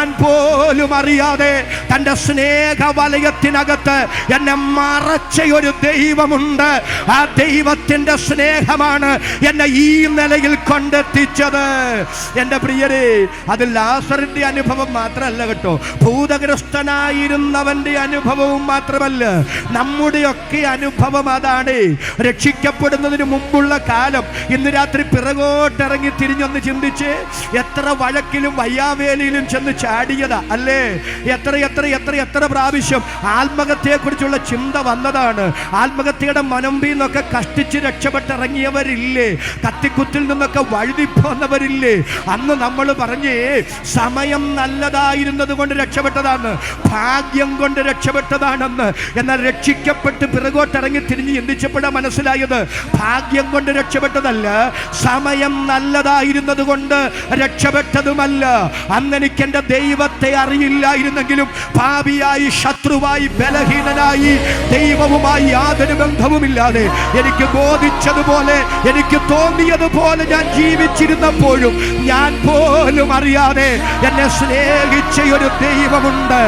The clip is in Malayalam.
ഞാൻ പോലും അറിയാതെ തൻ്റെ സ്നേഹവലയത്തിനകത്ത് എന്നെ മറച്ച ഒരു ദൈവമുണ്ട്. ആ ദൈവത്തിൻ്റെ സ്നേഹമാണ് എന്നെ ഈ നിലയിൽ കൊണ്ടെത്തിച്ചത്. എൻ്റെ പ്രിയരെ, അത് ലാസറിന്റെ അനുഭവം മാത്രമല്ല കേട്ടോ, ഭൂതഗ്രസ്തനായിരുന്നവന്റെ അനുഭവവും മാത്രമല്ല, നമ്മുടെയൊക്കെ അനുഭവം അതാണ്. രക്ഷിക്കപ്പെടുന്നതിന് മുമ്പുള്ള കാലം ഇന്ന് രാത്രി പിറകോട്ടിറങ്ങി തിരിഞ്ഞൊന്ന് ചിന്തിച്ച്, എത്ര വഴക്കിലും വയ്യാവേലിയിലും ചെന്ന് ചാടിയതാ അല്ലേ? എത്ര എത്ര എത്ര എത്ര പ്രാവശ്യം ആത്മഹത്യയെക്കുറിച്ചുള്ള ചിന്ത വന്നതാണ്. ആത്മഹത്യയുടെ മനമ്പിൽ നിന്നൊക്കെ കഷ്ടിച്ച് രക്ഷപ്പെട്ടിറങ്ങിയവരില്ലേ? കത്തിക്കുത്തിൽ നിന്നൊക്കെ വഴുതിപ്പോന്നവരില്ലേ? അന്ന് നമ്മൾ പറഞ്ഞേ സമയം നല്ലതായിരുന്നത് കൊണ്ട് രക്ഷപ്പെട്ടതാണ്, ഭാഗ്യം കൊണ്ട് രക്ഷപ്പെട്ടതാണെന്ന്. എന്നാൽ രക്ഷിക്കപ്പെട്ട് പിറകോട്ടിറങ്ങി തിരിഞ്ഞ് ചിന്തിച്ചപ്പോഴാണ് മനസ്സിലായത് ഭാഗ്യം കൊണ്ട് രക്ഷപ്പെട്ടതല്ല, സമയം നല്ലതായിരുന്നത് കൊണ്ട് രക്ഷപ്പെട്ടതുമല്ല. അന്ന് എനിക്ക് എൻ്റെ ദൈവത്തെ അറിയില്ലായിരുന്നെങ്കിലും പാപിയായി, ശത്രുവായി, ബലഹീനനായി, ദൈവവുമായി യാതൊരു ബന്ധവുമില്ലാതെ എനിക്ക് ബോധിച്ചതുപോലെ, എനിക്ക് തോന്നിയതുപോലെ ഞാൻ ജീവിച്ചിരുന്നപ്പോഴും ഞാൻ പോലും അറിയാതെ എന്നെ സ്നേഹിച്ച ഒരു ദൈവമുണ്ട്.